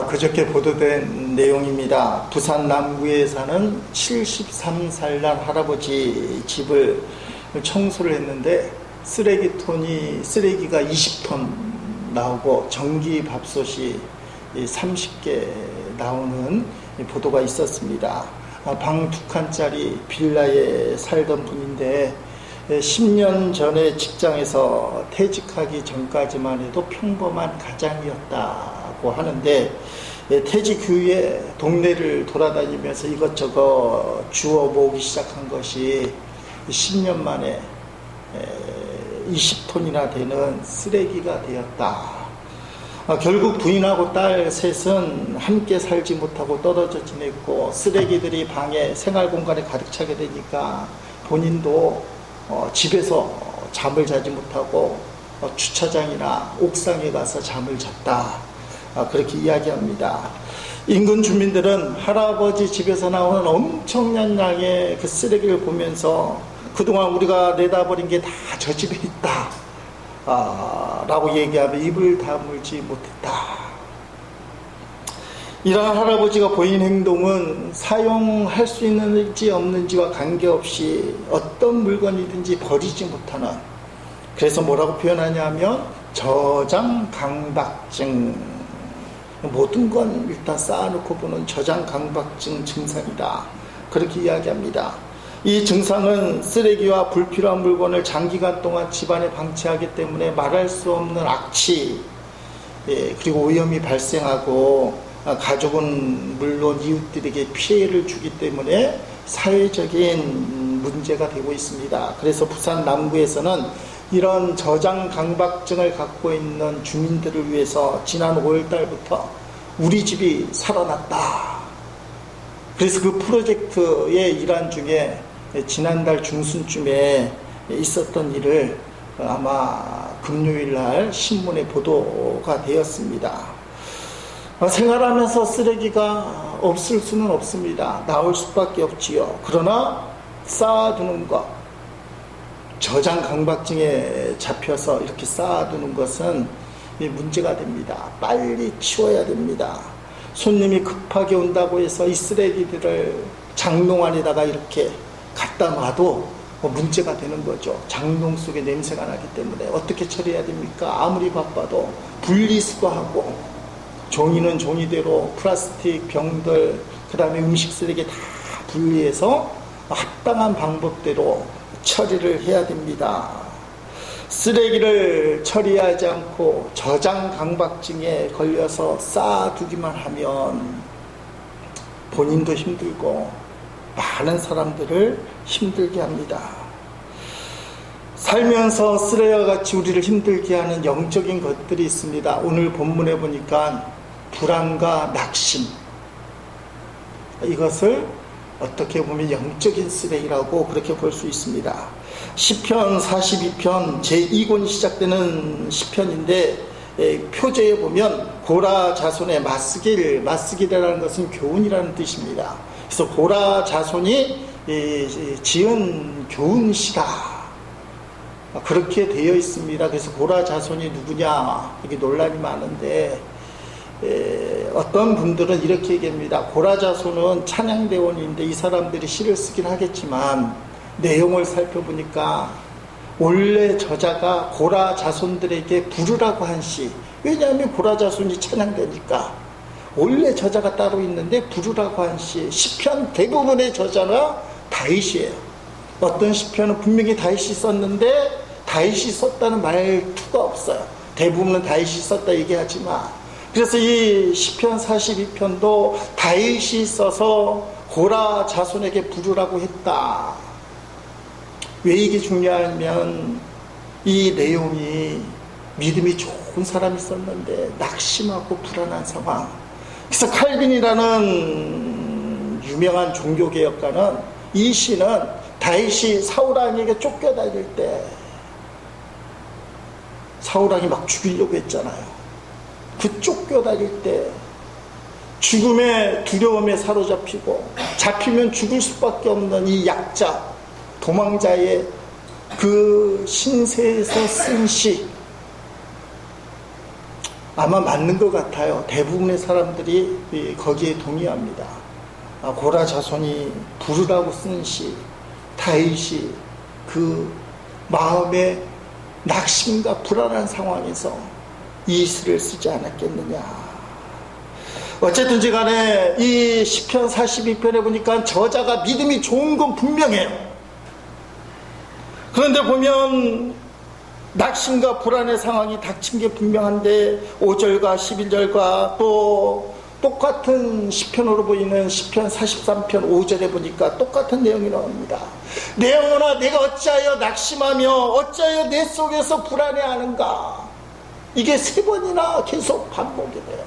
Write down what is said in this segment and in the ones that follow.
그저께 보도된 내용입니다. 부산 남구에 사는 73살 난 할아버지 집을 청소를 했는데 쓰레기가 20톤 나오고 전기밥솥이 30개 나오는 보도가 있었습니다. 방 2칸짜리 빌라에 살던 분인데 10년 전에 직장에서 퇴직하기 전까지만 해도 평범한 가장이었다고 하는데 퇴직 후에 동네를 돌아다니면서 이것저것 주워 모으기 시작한 것이 10년 만에 20톤이나 되는 쓰레기가 되었다. 결국 부인하고 딸 셋은 함께 살지 못하고 떨어져 지냈고 쓰레기들이 방에 생활 공간에 가득 차게 되니까 본인도 집에서 잠을 자지 못하고 주차장이나 옥상에 가서 잠을 잤다. 그렇게 이야기합니다. 인근 주민들은 할아버지 집에서 나오는 엄청난 양의 그 쓰레기를 보면서 그동안 우리가 내다버린 게 다 저 집에 있다 라고 얘기하며 입을 다물지 못했다. 이러한 할아버지가 보인 행동은 사용할 수 있는지 없는지와 관계없이 어떤 물건이든지 버리지 못하는, 그래서 뭐라고 표현하냐면 저장강박증, 모든 건 일단 쌓아놓고 보는 저장강박증 증상이다. 그렇게 이야기합니다. 이 증상은 쓰레기와 불필요한 물건을 장기간 동안 집안에 방치하기 때문에 말할 수 없는 악취, 그리고 오염이 발생하고 가족은 물론 이웃들에게 피해를 주기 때문에 사회적인 문제가 되고 있습니다. 그래서 부산 남구에서는 이런 저장 강박증을 갖고 있는 주민들을 위해서 지난 5월달부터 우리 집이 살아났다. 그래서 그 프로젝트의 일환 중에 지난달 중순쯤에 있었던 일을 아마 금요일날 신문에 보도가 되었습니다. 생활하면서 쓰레기가 없을 수는 없습니다. 나올 수밖에 없지요. 그러나 쌓아두는 것, 저장 강박증에 잡혀서 이렇게 쌓아두는 것은 문제가 됩니다. 빨리 치워야 됩니다. 손님이 급하게 온다고 해서 이 쓰레기들을 장롱 안에다가 이렇게 갖다 놔도 문제가 되는 거죠. 장롱 속에 냄새가 나기 때문에 어떻게 처리해야 됩니까? 아무리 바빠도 분리수거하고 종이는 종이대로 플라스틱 병들, 그 다음에 음식 쓰레기 다 분리해서 합당한 방법대로 처리를 해야 됩니다. 쓰레기를 처리하지 않고 저장 강박증에 걸려서 쌓아두기만 하면 본인도 힘들고 많은 사람들을 힘들게 합니다. 살면서 쓰레기와 같이 우리를 힘들게 하는 영적인 것들이 있습니다. 오늘 본문에 보니까 불안과 낙심, 이것을 어떻게 보면 영적인 쓰레기라고 그렇게 볼 수 있습니다. 시편 42편 제2권이 시작되는 시편인데 표제에 보면 고라 자손의 맞쓰기라는 것은 교훈이라는 뜻입니다. 그래서 고라 자손이 지은 교훈시다, 그렇게 되어 있습니다. 그래서 고라 자손이 누구냐, 이게 논란이 많은데 어떤 분들은 이렇게 얘기합니다. 고라 자손은 찬양대원인데 이 사람들이 시를 쓰긴 하겠지만 내용을 살펴보니까 원래 저자가 고라 자손들에게 부르라고 한 시, 왜냐하면 고라 자손이 찬양되니까 원래 저자가 따로 있는데 부르라고 한 시, 시편 대부분의 저자가 다윗이에요. 어떤 시편은 분명히 다윗이 썼는데 다윗이 썼다는 말투가 없어요. 대부분은 다윗이 썼다 얘기하지만, 그래서 이 시편 42편도 다윗이 써서 고라 자손에게 부르라고 했다. 왜 이게 중요하냐면 이 내용이 믿음이 좋은 사람이 썼는데 낙심하고 불안한 상황. 그래서 칼빈이라는 유명한 종교개혁가는 이 시는 다윗이 사울왕에게 쫓겨다닐 때 사울왕이 막 죽이려고 했잖아요. 그 쫓겨다닐 때 죽음의 두려움에 사로잡히고 잡히면 죽을 수밖에 없는 이 약자, 도망자의 그 신세에서 쓴 시, 아마 맞는 것 같아요. 대부분의 사람들이 거기에 동의합니다. 고라 자손이 부르라고 쓴 시, 다윗이 그 마음의 낙심과 불안한 상황에서 이 시를 쓰지 않았겠느냐. 어쨌든지 간에 이 시편 42편에 보니까 저자가 믿음이 좋은 건 분명해요. 그런데 보면 낙심과 불안의 상황이 닥친 게 분명한데 5절과 11절과 또 똑같은 시편으로 보이는 시편 43편 5절에 보니까 똑같은 내용이 나옵니다. 내 영혼아 내가 어찌하여 낙심하며 어찌하여 내 속에서 불안해하는가. 이게 3번이나 계속 반복이 돼요.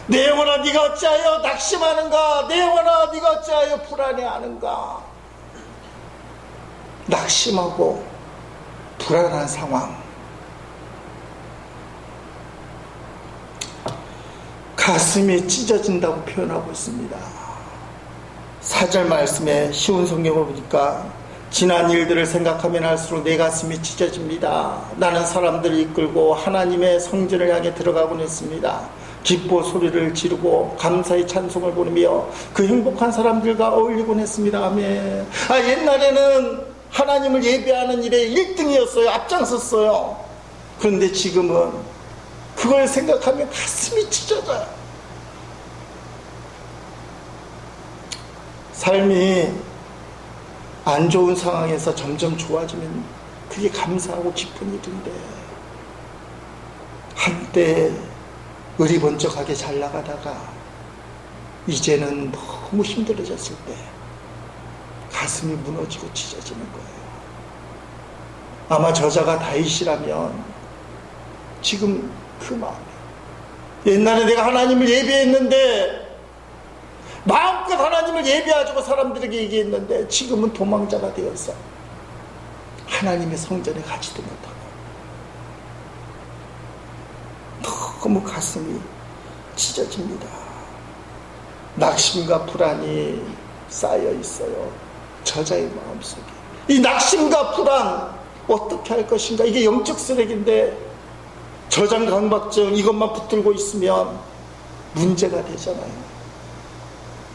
내 영혼아 네가 어찌하여 낙심하는가. 내 영혼아 네가 어찌하여 불안해하는가. 낙심하고 불안한 상황, 가슴이 찢어진다고 표현하고 있습니다. 4절 말씀에 쉬운 성경을 보니까 지난 일들을 생각하면 할수록 내 가슴이 찢어집니다. 나는 사람들을 이끌고 하나님의 성전을 향해 들어가곤 했습니다. 기뻐 소리를 지르고 감사의 찬송을 부르며 그 행복한 사람들과 어울리곤 했습니다. 아멘. 옛날에는 하나님을 예배하는 일에 1등이었어요. 앞장섰어요. 그런데 지금은 그걸 생각하면 가슴이 찢어져요. 삶이 안 좋은 상황에서 점점 좋아지면 그게 감사하고 기쁜 일인데, 한때 의리번쩍하게 잘 나가다가 이제는 너무 힘들어졌을 때 가슴이 무너지고 찢어지는 거예요. 아마 저자가 다윗이라면 지금 그 마음이에요. 옛날에 내가 하나님을 예배했는데, 마음껏 하나님을 예배하자고 사람들에게 얘기했는데 지금은 도망자가 되어서 하나님의 성전에 가지도 못하고 너무 가슴이 찢어집니다. 낙심과 불안이 쌓여 있어요. 저자의 마음속에. 이 낙심과 불안 어떻게 할 것인가. 이게 영적 쓰레기인데 저장 강박증 이것만 붙들고 있으면 문제가 되잖아요.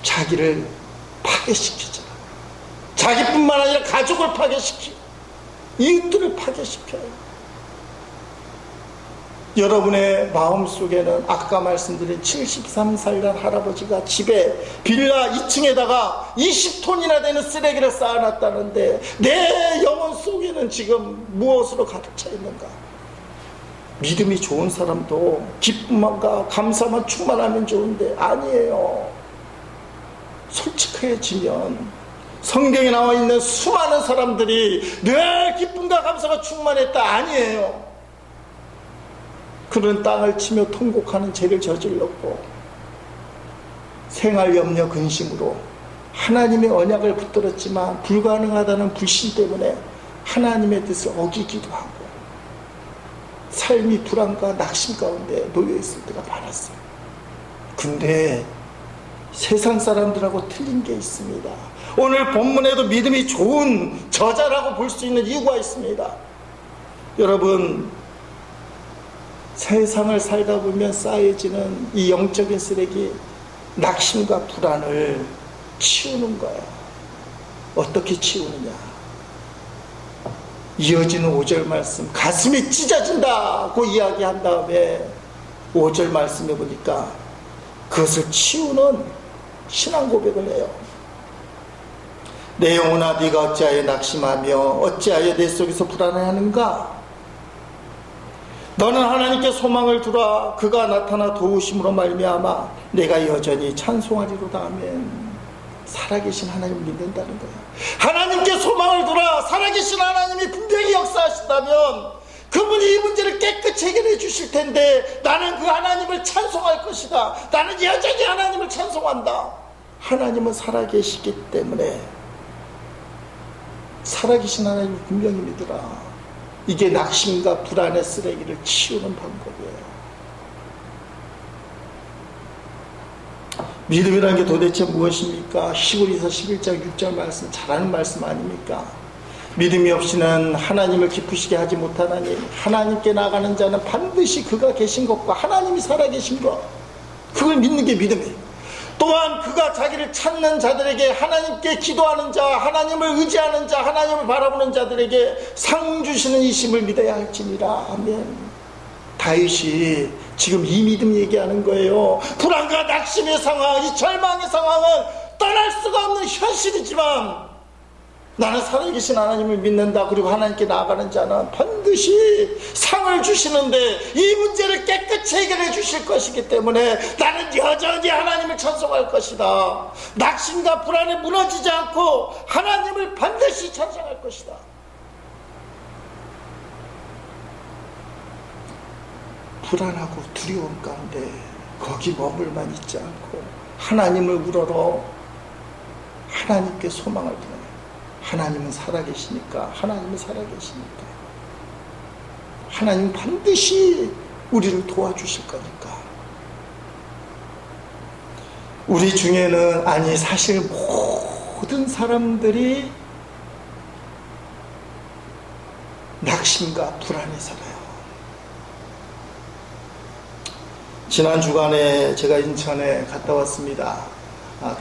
자기를 파괴시키잖아요. 자기뿐만 아니라 가족을 파괴시키고 이웃들을 파괴시켜요. 여러분의 마음속에는 아까 말씀드린 73살 할아버지가 집에 빌라 2층에다가 20톤이나 되는 쓰레기를 쌓아놨다는데 내 영혼 속에는 지금 무엇으로 가득 차 있는가. 믿음이 좋은 사람도 기쁨과 감사만 충만하면 좋은데 아니에요. 솔직해지면 성경에 나와 있는 수많은 사람들이 늘 기쁨과 감사가 충만했다 아니에요. 그런 땅을 치며 통곡하는 죄를 저질렀고 생활 염려 근심으로 하나님의 언약을 붙들었지만 불가능하다는 불신 때문에 하나님의 뜻을 어기기도 하고 삶이 불안과 낙심 가운데 놓여있을 때가 많았어요. 근데 세상 사람들하고 틀린 게 있습니다. 오늘 본문에도 믿음이 좋은 저자라고 볼 수 있는 이유가 있습니다. 여러분, 세상을 살다 보면 쌓여지는 이 영적인 쓰레기, 낙심과 불안을 치우는 거예요. 어떻게 치우느냐. 이어지는 5절 말씀, 가슴이 찢어진다고 이야기한 다음에 5절 말씀해 보니까 그것을 치우는 신앙 고백을 해요. 내 영혼아 네가 어찌하여 낙심하며 어찌하여 내 속에서 불안해하는가. 너는 하나님께 소망을 두라. 그가 나타나 도우심으로 말미암아 내가 여전히 찬송하리로다. 아멘. 살아계신 하나님을 믿는다는 거예요. 하나님께 소망을 두라. 살아계신 하나님이 분명히 역사하신다면 그분이 이 문제를 깨끗이 해결해 주실 텐데 나는 그 하나님을 찬송할 것이다. 나는 여전히 하나님을 찬송한다. 하나님은 살아계시기 때문에 살아계신 하나님을 분명히 믿으라. 이게 낙심과 불안의 쓰레기를 치우는 방법이에요. 믿음이라는 게 도대체 무엇입니까? 히브리서 11장 6절 말씀 잘 아는 말씀 아닙니까? 믿음이 없이는 하나님을 기쁘시게 하지 못하나니 하나님께 나가는 자는 반드시 그가 계신 것과 하나님이 살아계신 것, 그걸 믿는 게 믿음이에요. 또한 그가 자기를 찾는 자들에게, 하나님께 기도하는 자, 하나님을 의지하는 자, 하나님을 바라보는 자들에게 상 주시는 이심을 믿어야 할지니라. 아멘. 다윗이 지금 이 믿음 얘기하는 거예요. 불안과 낙심의 상황, 이 절망의 상황은 떠날 수가 없는 현실이지만 나는 살아계신 하나님을 믿는다. 그리고 하나님께 나아가는 자는 반드시 상을 주시는데 이 문제를 깨끗이 해결해 주실 것이기 때문에 나는 여전히 하나님을 찬송할 것이다. 낙심과 불안에 무너지지 않고 하나님을 반드시 찬송할 것이다. 불안하고 두려움 가운데 거기 머물만 있지 않고 하나님을 우러러 하나님께 소망을 두는, 하나님은 살아계시니까, 하나님은 살아계시니까, 하나님 반드시 우리를 도와주실 거니까. 우리 중에는, 아니 사실 모든 사람들이 낙심과 불안에 살아요. 지난 주간에 제가 인천에 갔다 왔습니다.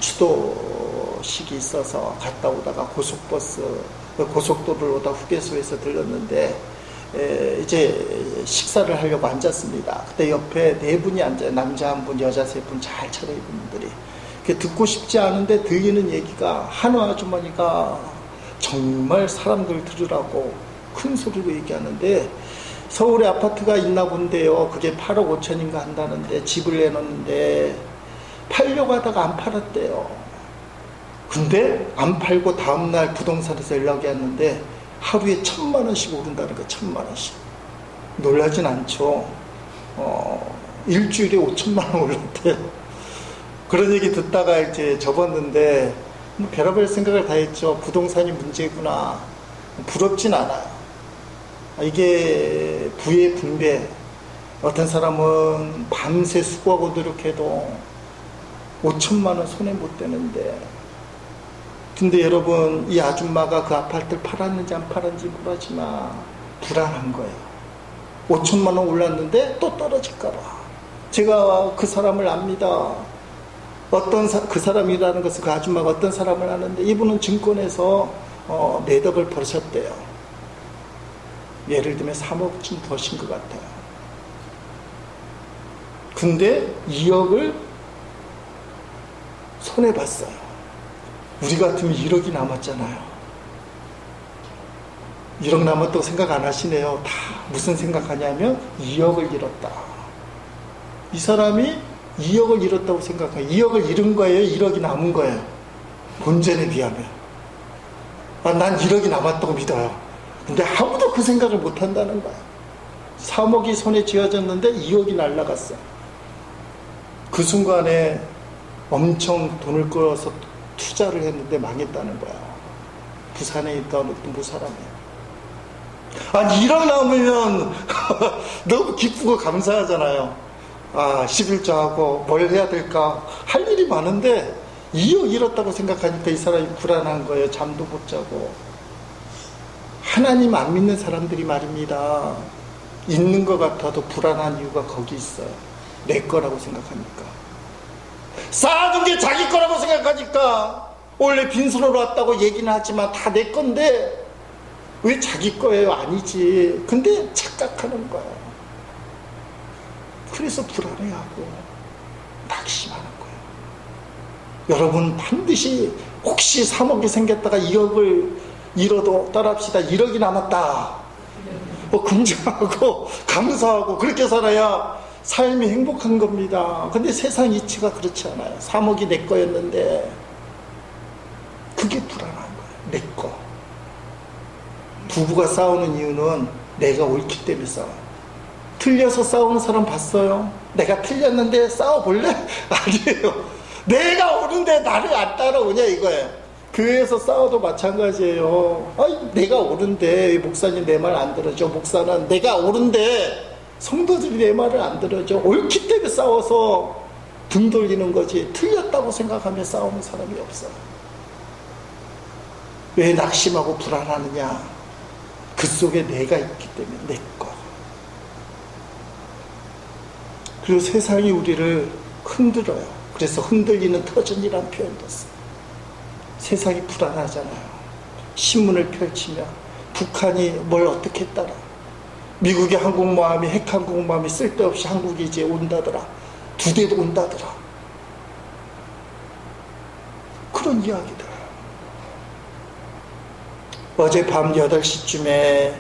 추도식이 있어서 갔다 오다가 고속도로를 오다 휴게소에서 들렀는데 이제 식사를 하려고 앉았습니다. 그때 옆에 네 분이 앉아요. 남자 한 분, 여자 세 분, 잘 차려입은 분들이. 듣고 싶지 않은데 들리는 얘기가, 한우 아주머니가 정말 사람들 들으라고 큰 소리로 얘기하는데 서울에 아파트가 있나 본데요. 그게 8억 5천인가 한다는데 집을 내놓는데 팔려고 하다가 안 팔았대요. 근데 안 팔고 다음날 부동산에서 연락이 왔는데 하루에 1,000만 원씩 오른다는 거예요. 1,000만 원씩. 놀라진 않죠. 일주일에 5천만 원 올랐대요. 그런 얘기 듣다가 이제 접었는데 별의별 생각을 다 했죠. 부동산이 문제구나. 부럽진 않아요. 이게 부의 분배, 어떤 사람은 밤새 수고하고 노력해도 5천만 원 손에 못 대는데, 근데 여러분, 이 아줌마가 그 아파트를 팔았는지 안 팔았는지 모르지만 불안한 거예요. 5천만 원 올랐는데 또 떨어질까봐. 제가 그 사람을 압니다. 그 사람이라는 것은, 그 아줌마가 어떤 사람을 아는데, 이분은 증권에서 매덕을 벌으셨대요. 예를 들면 3억쯤 버신 것 같아요. 근데 2억을 손해봤어요. 우리 같으면 1억이 남았잖아요. 1억 남았다고 생각 안 하시네요. 다 무슨 생각하냐면 2억을 잃었다. 이 사람이 2억을 잃었다고 생각해요. 2억을 잃은 거예요? 1억이 남은 거예요? 본전에 비하면. 난 1억이 남았다고 믿어요. 근데 아무도 그 생각을 못 한다는 거야. 3억이 손에 쥐어졌는데 2억이 날라갔어. 그 순간에 엄청 돈을 끌어서 투자를 했는데 망했다는 거야. 부산에 있던 어떤 무사람이에요. 아니 1억 남으면 너무 기쁘고 감사하잖아요. 11조하고 뭘 해야 될까 할 일이 많은데 2억 잃었다고 생각하니까 이 사람이 불안한 거예요. 잠도 못 자고. 하나님 안 믿는 사람들이 말입니다. 있는 것 같아도 불안한 이유가 거기 있어요. 내 거라고 생각하니까. 쌓아둔 게 자기 거라고 생각하니까. 원래 빈손으로 왔다고 얘기는 하지만 다 내 건데 왜 자기 거예요? 아니지. 근데 착각하는 거예요. 그래서 불안해하고 낙심하는 거예요. 여러분 반드시, 혹시 3억이 생겼다가 2억을 잃어도 떠납시다. 1억이 남았다. 긍정하고 감사하고 그렇게 살아야 삶이 행복한 겁니다. 근데 세상 이치가 그렇지 않아요. 3억이 내 거였는데 그게 불안한 거예요. 내 거. 부부가 싸우는 이유는 내가 옳기 때문에 싸워요. 틀려서 싸우는 사람 봤어요? 내가 틀렸는데 싸워볼래? 아니에요. 내가 옳은데 나를 안 따라오냐 이거예요. 교회에서 싸워도 마찬가지예요. 내가 옳은데 목사님 내 말 안 들어줘. 목사는 내가 옳은데 성도들이 내 말을 안 들어줘. 옳기 때문에 싸워서 등 돌리는 거지. 틀렸다고 생각하며 싸우는 사람이 없어요. 왜 낙심하고 불안하느냐? 그 속에 내가 있기 때문에, 내 거. 그리고 세상이 우리를 흔들어요. 그래서 흔들리는 터전이라는 표현도 써요. 세상이 불안하잖아요. 신문을 펼치면 북한이 뭘 어떻게 했더라, 미국의 항공모함이, 핵항공모함이 쓸데없이 한국에 이제 온다더라, 2대도 온다더라, 그런 이야기들. 어젯밤 8시쯤에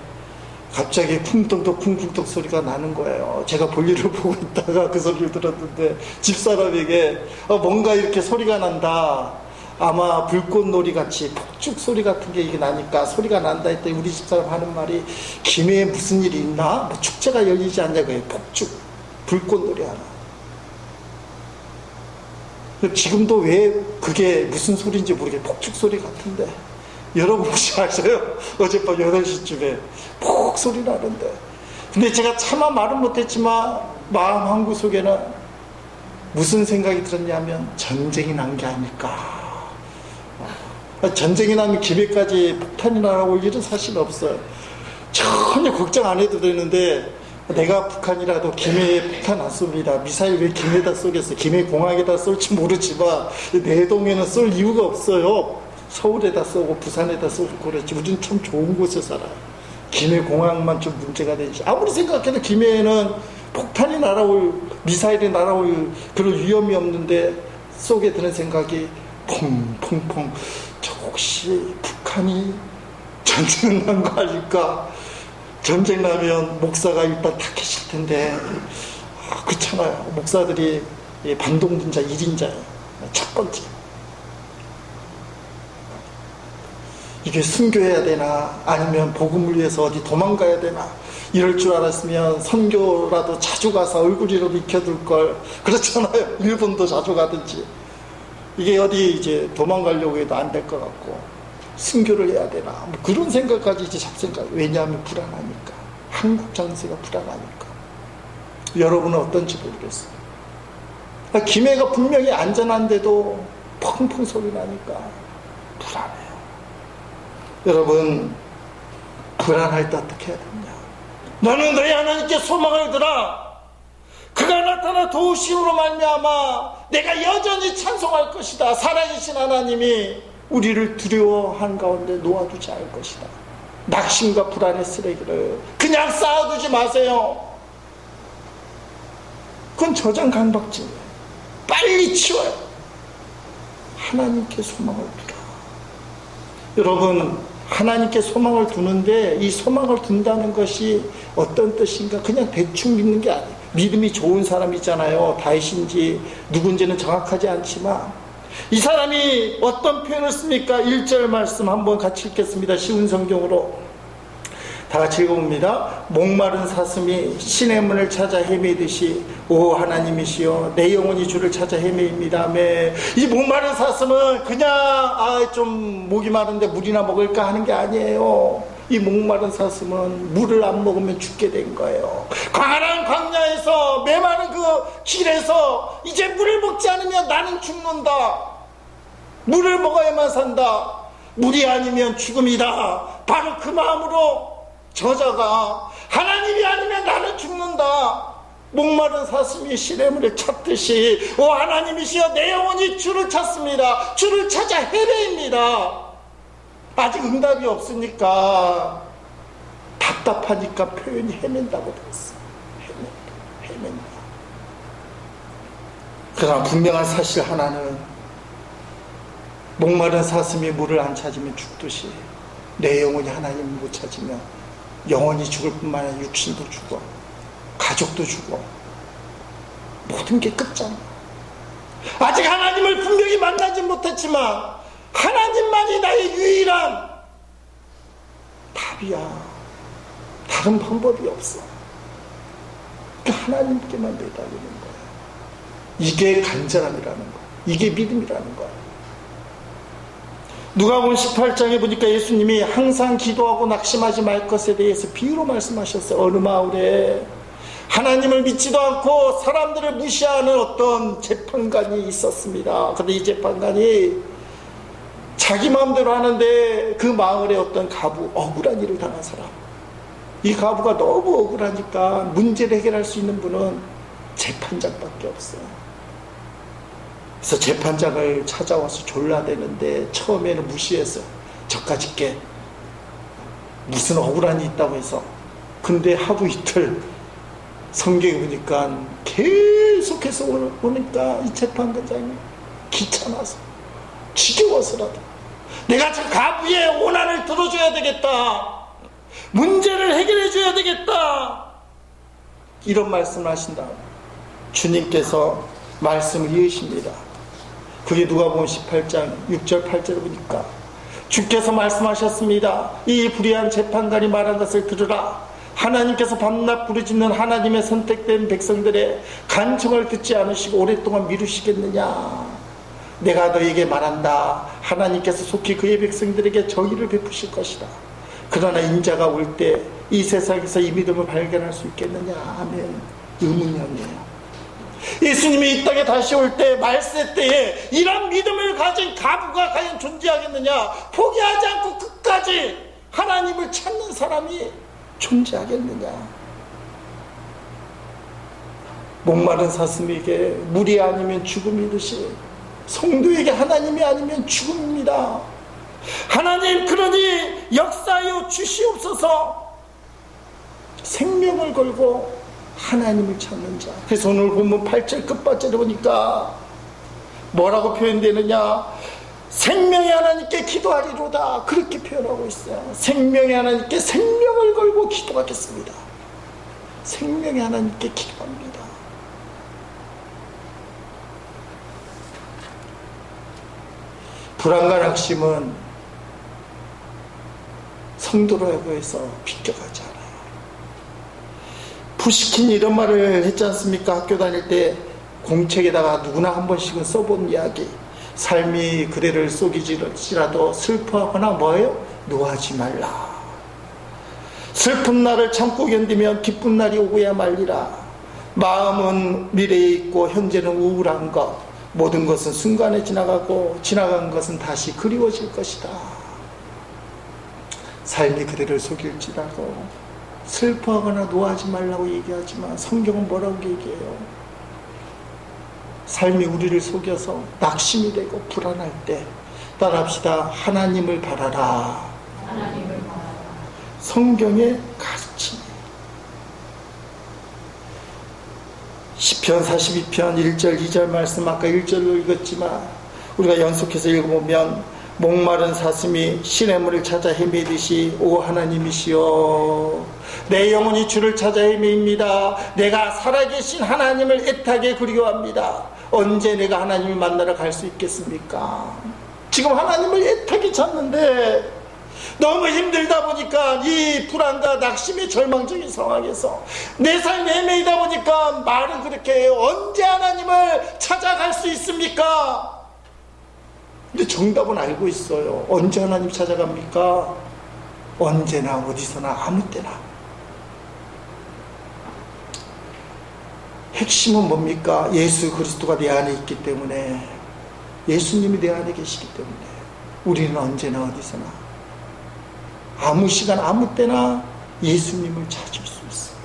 갑자기 쿵떡떡 쿵쿵떡 소리가 나는 거예요. 제가 볼일을 보고 있다가 그 소리를 들었는데 집사람에게 뭔가 이렇게 소리가 난다, 아마 불꽃놀이 같이 폭죽 소리 같은 게 이게 나니까 소리가 난다 했더니 우리 집사람 하는 말이, 김해에 무슨 일이 있나? 뭐 축제가 열리지 않냐고요. 폭죽, 불꽃놀이 하나. 지금도 왜 그게 무슨 소리인지 모르게 폭죽 소리 같은데, 여러분 혹시 아세요? 어젯밤 8시쯤에 폭 소리 나는데, 근데 제가 차마 말은 못했지만 마음 한구 속에는 무슨 생각이 들었냐면, 전쟁이 난 게 아닐까. 전쟁이 나면 김해까지 폭탄이 날아올 일은 사실 없어요. 전혀 걱정 안 해도 되는데, 내가 북한이라도 김해에 폭탄 안 쏩니다. 미사일 왜 김해에다 쏘겠어? 김해 공항에다 쏠지 모르지만 내동에는 쏠 이유가 없어요. 서울에다 쏘고 부산에다 쏘고 그렇지. 우리는 참 좋은 곳에 살아요. 김해 공항만 좀 문제가 되지. 아무리 생각해도 김해에는 폭탄이 날아올, 미사일이 날아올 그런 위험이 없는데, 속에 드는 생각이 퐁퐁퐁, 저 혹시 북한이 전쟁 난 거 아닐까? 전쟁 나면 목사가 일단 다 계실 텐데, 그렇잖아요. 목사들이 반동분자 1인자예요. 첫 번째. 이게 순교해야 되나, 아니면 복음을 위해서 어디 도망가야 되나, 이럴 줄 알았으면 선교라도 자주 가서 얼굴이라도 익혀둘 걸. 그렇잖아요. 일본도 자주 가든지. 이게 어디 이제 도망가려고 해도 안 될 것 같고, 순교를 해야 되나, 뭐 그런 생각까지 이제 잡생각. 왜냐하면 불안하니까. 한국 정세가 불안하니까. 여러분은 어떤지 모르겠어요. 김해가 분명히 안전한데도 펑펑 소리 나니까 불안해요. 여러분, 불안할 때 어떻게 해야 되냐? 너는 너희 하나님께 소망을 두라. 그가 나타나 도우심으로 말미암아 내가 여전히 찬송할 것이다. 살아계신 하나님이 우리를 두려워한 가운데 놓아두지 않을 것이다. 낙심과 불안의 쓰레기를 그냥 쌓아두지 마세요. 그건 저장 강박증이에요. 빨리 치워요. 하나님께 소망을 두라. 여러분, 하나님께 소망을 두는데, 이 소망을 둔다는 것이 어떤 뜻인가? 그냥 대충 믿는 게 아니에요. 믿음이 좋은 사람 있잖아요. 다윗인지 누군지는 정확하지 않지만, 이 사람이 어떤 표현을 씁니까? 1절 말씀 한번 같이 읽겠습니다. 쉬운 성경으로 다 같이 읽어봅니다. 목마른 사슴이 신의 문을 찾아 헤매듯이 오 하나님이시여 내 영혼이 주를 찾아 헤매입니다. 이 목마른 사슴은 그냥 좀 목이 마른데 물이나 먹을까 하는 게 아니에요. 이 목마른 사슴은 물을 안 먹으면 죽게 된 거예요. 광활한 광야에서 메마른 그 길에서 이제 물을 먹지 않으면 나는 죽는다. 물을 먹어야만 산다. 물이 아니면 죽음이다. 바로 그 마음으로 저자가 하나님이 아니면 나는 죽는다. 목마른 사슴이 시냇물을 찾듯이 오 하나님이시여 내 영혼이 주를 찾습니다. 주를 찾아 헤매입니다. 아직 응답이 없으니까 답답하니까 표현이 헤맨다고 됐어. 헤맨다. 그러나 분명한 사실 하나는, 목마른 사슴이 물을 안 찾으면 죽듯이 내 영혼이 하나님을 못 찾으면 영혼이 죽을 뿐만 아니라 육신도 죽어, 가족도 죽어, 모든 게 끝잖아. 아직 하나님을 분명히 만나지 못했지만 하나님만이 나의 유일한 답이야. 다른 방법이 없어. 하나님께만 매달리는 거야. 이게 간절함이라는 거야. 이게 믿음이라는 거야. 누가복음 18장에 보니까 예수님이 항상 기도하고 낙심하지 말 것에 대해서 비유로 말씀하셨어요. 어느 마을에 하나님을 믿지도 않고 사람들을 무시하는 어떤 재판관이 있었습니다. 그런데 이 재판관이 자기 마음대로 하는데 그 마을에 어떤 가부, 억울한 일을 당한 사람, 이 가부가 너무 억울하니까 문제를 해결할 수 있는 분은 재판장밖에 없어요. 그래서 재판장을 찾아와서 졸라대는데 처음에는 무시해서 저까짓 게 무슨 억울한 일이 있다고 해서, 근데 하루 이틀 성경에 보니까 계속해서 오니까 이 재판관장이 귀찮아서 지겨워서라도 내가 저 가부의 원한을 들어줘야 되겠다, 문제를 해결해 줘야 되겠다, 이런 말씀을 하신 다음 주님께서 말씀을 이으십니다. 그게 누가복음 18장 6절 8절을 보니까 주께서 말씀하셨습니다. 이 불의한 재판관이 말한 것을 들으라. 하나님께서 밤낮 부르짖는 하나님의 선택된 백성들의 간청을 듣지 않으시고 오랫동안 미루시겠느냐. 내가 너에게 말한다. 하나님께서 속히 그의 백성들에게 정의를 베푸실 것이다. 그러나 인자가 올 때 이 세상에서 이 믿음을 발견할 수 있겠느냐 하면 의문형이에요. 예수님이 이 땅에 다시 올 때, 말세 때에 이런 믿음을 가진 가부가 과연 존재하겠느냐, 포기하지 않고 끝까지 하나님을 찾는 사람이 존재하겠느냐. 목마른 사슴에게 물이 아니면 죽음이듯이 성도에게 하나님이 아니면 죽음입니다. 하나님, 그러니 역사하여 주시옵소서. 생명을 걸고 하나님을 찾는 자. 그래서 오늘 본문 8절 끝받절에 보니까 뭐라고 표현되느냐, 생명의 하나님께 기도하리로다, 그렇게 표현하고 있어요. 생명의 하나님께 생명을 걸고 기도하겠습니다. 생명의 하나님께 기도합니다. 불안과 낙심은 성도라고 해서 비껴가지 않아요. 푸시킨이 이런 말을 했지 않습니까? 학교 다닐 때 공책에다가 누구나 한 번씩은 써본 이야기. 삶이 그대를 속이지라도 슬퍼하거나 뭐예요? 노하지 말라. 슬픈 날을 참고 견디면 기쁜 날이 오고야 말리라. 마음은 미래에 있고 현재는 우울한 것. 모든 것은 순간에 지나가고 지나간 것은 다시 그리워질 것이다. 삶이 그대를 속일지라도 슬퍼하거나 노하지 말라고 얘기하지만 성경은 뭐라고 얘기해요? 삶이 우리를 속여서 낙심이 되고 불안할 때 따라합시다. 하나님을 바라라. 하나님을 바라라. 성경의 가르침. 시편 42편 1절 2절 말씀, 아까 1절로 읽었지만 우리가 연속해서 읽어보면, 목마른 사슴이 시냇물을 찾아 헤매듯이 오 하나님이시여, 내 영혼이 주를 찾아 헤매입니다. 내가 살아계신 하나님을 애타게 그리워합니다. 언제 내가 하나님을 만나러 갈 수 있겠습니까? 지금 하나님을 애타게 찾는데 너무 힘들다 보니까 이 불안과 낙심의 절망적인 상황에서 내 삶이 헤매이다 보니까 말은 그렇게 해요. 언제 하나님을 찾아갈 수 있습니까? 근데 정답은 알고 있어요. 언제 하나님 찾아갑니까? 언제나 어디서나 아무 때나. 핵심은 뭡니까? 예수 그리스도가 내 안에 있기 때문에, 예수님이 내 안에 계시기 때문에 우리는 언제나 어디서나 아무 시간 아무 때나 예수님을 찾을 수 있어요.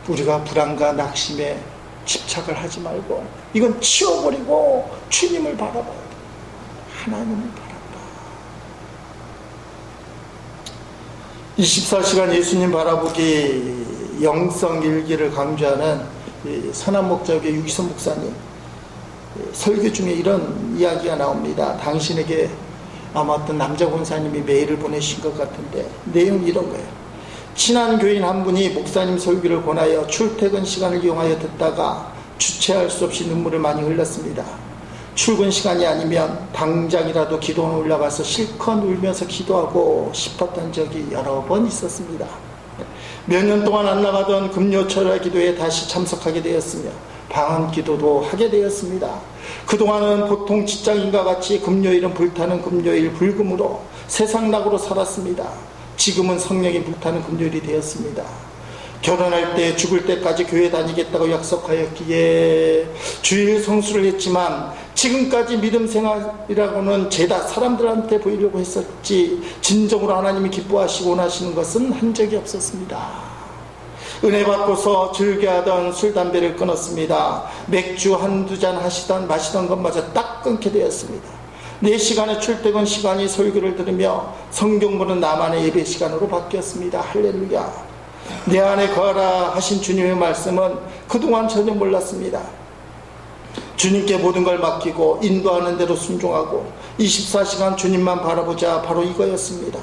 우리가 불안과 낙심에 집착을 하지 말고 이건 치워버리고 주님을 바라봐야 돼요. 하나님을 바라봐. 24시간 예수님 바라보기 영성 일기를 강조하는 선한 목자교회 유기선 목사님 설교 중에 이런 이야기가 나옵니다. 당신에게 아마 어떤 남자 권사님이 메일을 보내신 것 같은데 내용이 이런 거예요. 친한 교인 한 분이 목사님 설교를 권하여 출퇴근 시간을 이용하여 듣다가 주체할 수 없이 눈물을 많이 흘렸습니다. 출근 시간이 아니면 당장이라도 기도원에 올라가서 실컷 울면서 기도하고 싶었던 적이 여러 번 있었습니다. 몇 년 동안 안 나가던 금요철야 기도에 다시 참석하게 되었으며 방언 기도도 하게 되었습니다. 그동안은 보통 직장인과 같이 금요일은 불타는 금요일 불금으로 세상락으로 살았습니다. 지금은 성령이 불타는 금요일이 되었습니다. 결혼할 때 죽을 때까지 교회 다니겠다고 약속하였기에 주일 성수를 했지만 지금까지 믿음 생활이라고는 죄다 사람들한테 보이려고 했었지 진정으로 하나님이 기뻐하시고 원하시는 것은 한 적이 없었습니다. 은혜 받고서 즐겨하던 술 담배를 끊었습니다. 맥주 한두 잔 마시던 것마저 딱 끊게 되었습니다. 4시간의 출퇴근 시간이 설교를 들으며 성경 보는 나만의 예배 시간으로 바뀌었습니다. 할렐루야. 내 안에 거하라 하신 주님의 말씀은 그동안 전혀 몰랐습니다. 주님께 모든 걸 맡기고 인도하는 대로 순종하고 24시간 주님만 바라보자, 바로 이거였습니다.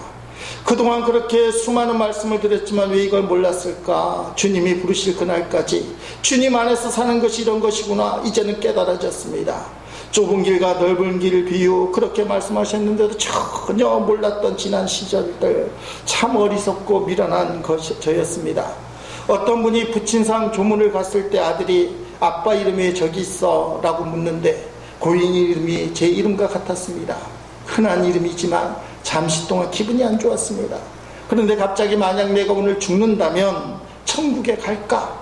그동안 그렇게 수많은 말씀을 드렸지만 왜 이걸 몰랐을까? 주님이 부르실 그날까지 주님 안에서 사는 것이 이런 것이구나 이제는 깨달아졌습니다. 좁은 길과 넓은 길 비유 그렇게 말씀하셨는데도 전혀 몰랐던 지난 시절들, 참 어리석고 미련한 저였습니다. 어떤 분이 부친상 조문을 갔을 때 아들이 아빠 이름이 저기 있어 라고 묻는데 고인 이름이 제 이름과 같았습니다. 흔한 이름이지만 잠시 동안 기분이 안 좋았습니다. 그런데 갑자기 만약 내가 오늘 죽는다면 천국에 갈까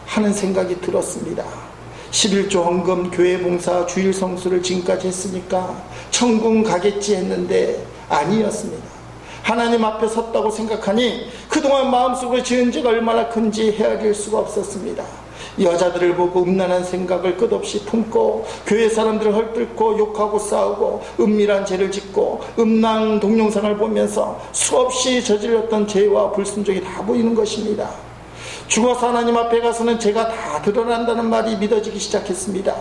하는 생각이 들었습니다. 11조 헌금, 교회 봉사, 주일 성수를 지금까지 했으니까 천국 가겠지 했는데 아니었습니다. 하나님 앞에 섰다고 생각하니 그동안 마음속으로 지은 죄가 얼마나 큰지 헤아릴 수가 없었습니다. 여자들을 보고 음란한 생각을 끝없이 품고 교회 사람들을 헐뜯고 욕하고 싸우고 은밀한 죄를 짓고 음란 동영상을 보면서 수없이 저질렀던 죄와 불순종이 다 보이는 것입니다. 죽어서 하나님 앞에 가서는 죄가 다 드러난다는 말이 믿어지기 시작했습니다.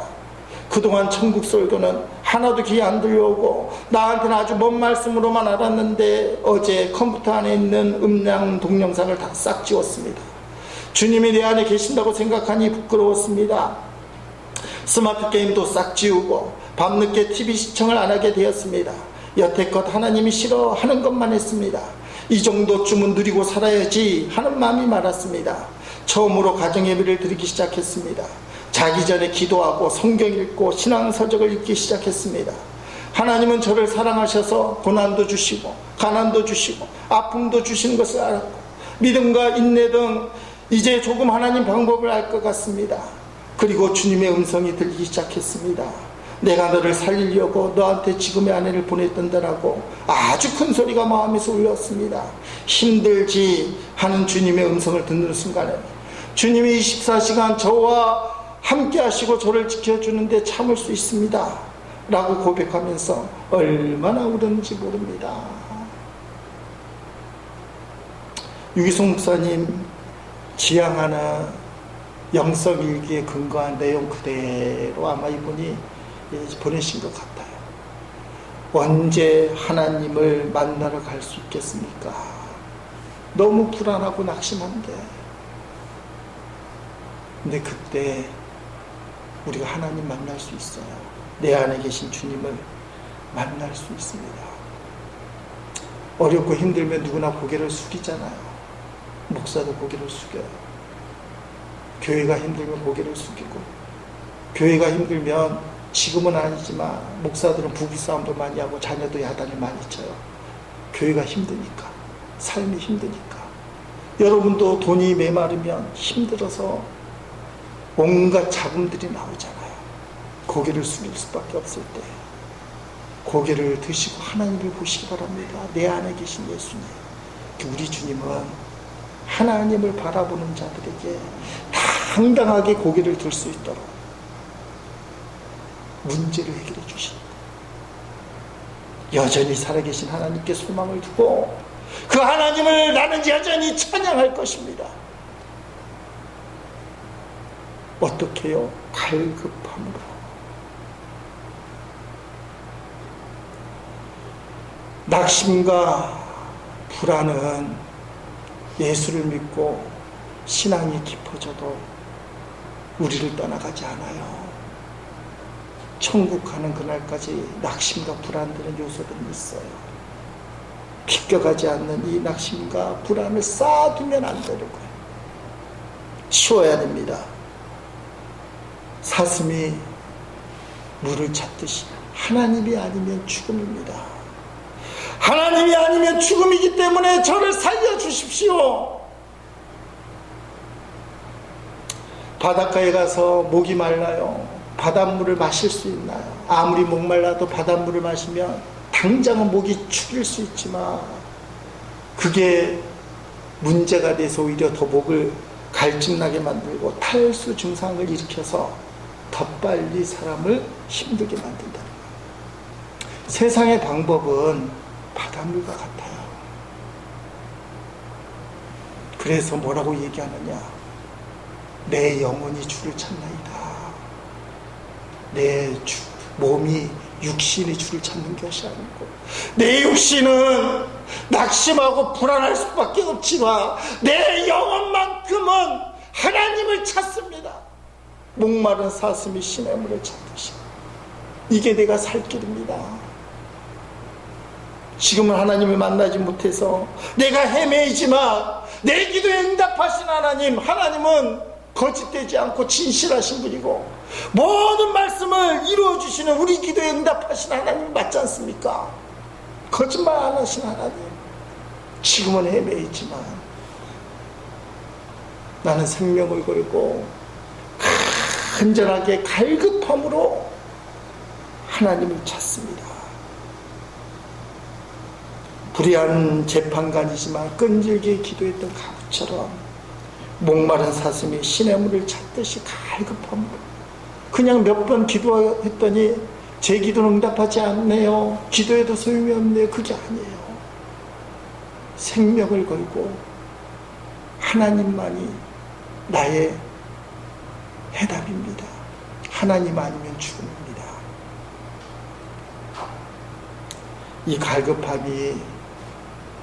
그동안 천국 설교는 하나도 귀에 안 들려오고 나한테는 아주 먼 말씀으로만 알았는데 어제 컴퓨터 안에 있는 음란 동영상을 다 싹 지웠습니다. 주님이 내 안에 계신다고 생각하니 부끄러웠습니다. 스마트 게임도 싹 지우고 밤늦게 TV 시청을 안 하게 되었습니다. 여태껏 하나님이 싫어하는 것만 했습니다. 이 정도쯤은 누리고 살아야지 하는 마음이 많았습니다. 처음으로 가정예배를 드리기 시작했습니다. 자기 전에 기도하고 성경 읽고 신앙서적을 읽기 시작했습니다. 하나님은 저를 사랑하셔서 고난도 주시고 가난도 주시고 아픔도 주시는 것을 알았고 믿음과 인내 등 이제 조금 하나님 방법을 알 것 같습니다. 그리고 주님의 음성이 들리기 시작했습니다. 내가 너를 살리려고 너한테 지금의 아내를 보냈던다라고 아주 큰 소리가 마음에서 울렸습니다. 힘들지 하는 주님의 음성을 듣는 순간에 주님이 24시간 저와 함께 하시고 저를 지켜주는데 참을 수 있습니다 라고 고백하면서 얼마나 울었는지 모릅니다. 유기성 목사님 지향하는 영성일기에 근거한 내용 그대로 아마 이분이 보내신 것 같아요. 언제 하나님을 만나러 갈 수 있겠습니까? 너무 불안하고 낙심한데. 근데 그때 우리가 하나님 만날 수 있어요. 내 안에 계신 주님을 만날 수 있습니다. 어렵고 힘들면 누구나 고개를 숙이잖아요. 목사도 고개를 숙여요. 교회가 힘들면 고개를 숙이고, 교회가 힘들면 지금은 아니지만 목사들은 부부싸움도 많이 하고 자녀도 야단을 많이 쳐요. 교회가 힘드니까, 삶이 힘드니까. 여러분도 돈이 메마르면 힘들어서 온갖 잡음들이 나오잖아요. 고개를 숙일 수밖에 없을 때 고개를 드시고 하나님을 보시기 바랍니다. 내 안에 계신 예수님. 우리 주님은 하나님을 바라보는 자들에게 당당하게 고개를 들 수 있도록 문제를 해결해 주십니다. 여전히 살아계신 하나님께 소망을 두고 그 하나님을 나는 여전히 찬양할 것입니다. 어떻게요? 갈급함으로. 낙심과 불안은 예수를 믿고 신앙이 깊어져도 우리를 떠나가지 않아요. 천국 가는 그날까지 낙심과 불안되는 요소들은 있어요. 비껴가지 않는 이 낙심과 불안을 쌓아두면 안 되는 거예요. 치워야 됩니다. 사슴이 물을 찾듯이 하나님이 아니면 죽음입니다. 하나님이 아니면 죽음이기 때문에 저를 살려주십시오. 바닷가에 가서 목이 말라요. 바닷물을 마실 수 있나요? 아무리 목말라도 바닷물을 마시면 당장은 목이 축일 수 있지만 그게 문제가 돼서 오히려 더 목을 갈증나게 만들고 탈수 증상을 일으켜서 더 빨리 사람을 힘들게 만든다는 거예요. 세상의 방법은 바닷물과 같아요. 그래서 뭐라고 얘기하느냐? 내 영혼이 주를 찾나이다. 내 몸이 육신이 주를 찾는 것이 아니고 내 육신은 낙심하고 불안할 수밖에 없지만 내 영혼만큼은 하나님을 찾습니다. 목마른 사슴이 시냇물을 찾듯이 이게 내가 살 길입니다. 지금은 하나님을 만나지 못해서 내가 헤매이지만 내 기도에 응답하신 하나님은 거짓되지 않고 진실하신 분이고 모든 말씀을 이루어주시는 우리 기도에 응답하신 하나님 맞지 않습니까? 거짓말 안 하신 하나님. 지금은 헤매이지만 나는 생명을 걸고 간절하게 갈급함으로 하나님을 찾습니다. 불의한 재판관이지만 끈질기게 기도했던 가부처럼 목마른 사슴이 시냇물을 찾듯이 갈급함으로 그냥 몇 번 기도했더니 제 기도는 응답하지 않네요. 기도해도 소용이 없네요. 그게 아니에요. 생명을 걸고 하나님만이 나의 해답입니다. 하나님 아니면 죽음입니다. 이 갈급함이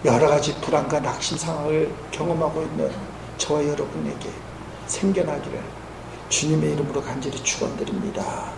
여러 가지 불안과 낙심 상황을 경험하고 있는 저와 여러분에게 생겨나기를 주님의 이름으로 간절히 축원드립니다.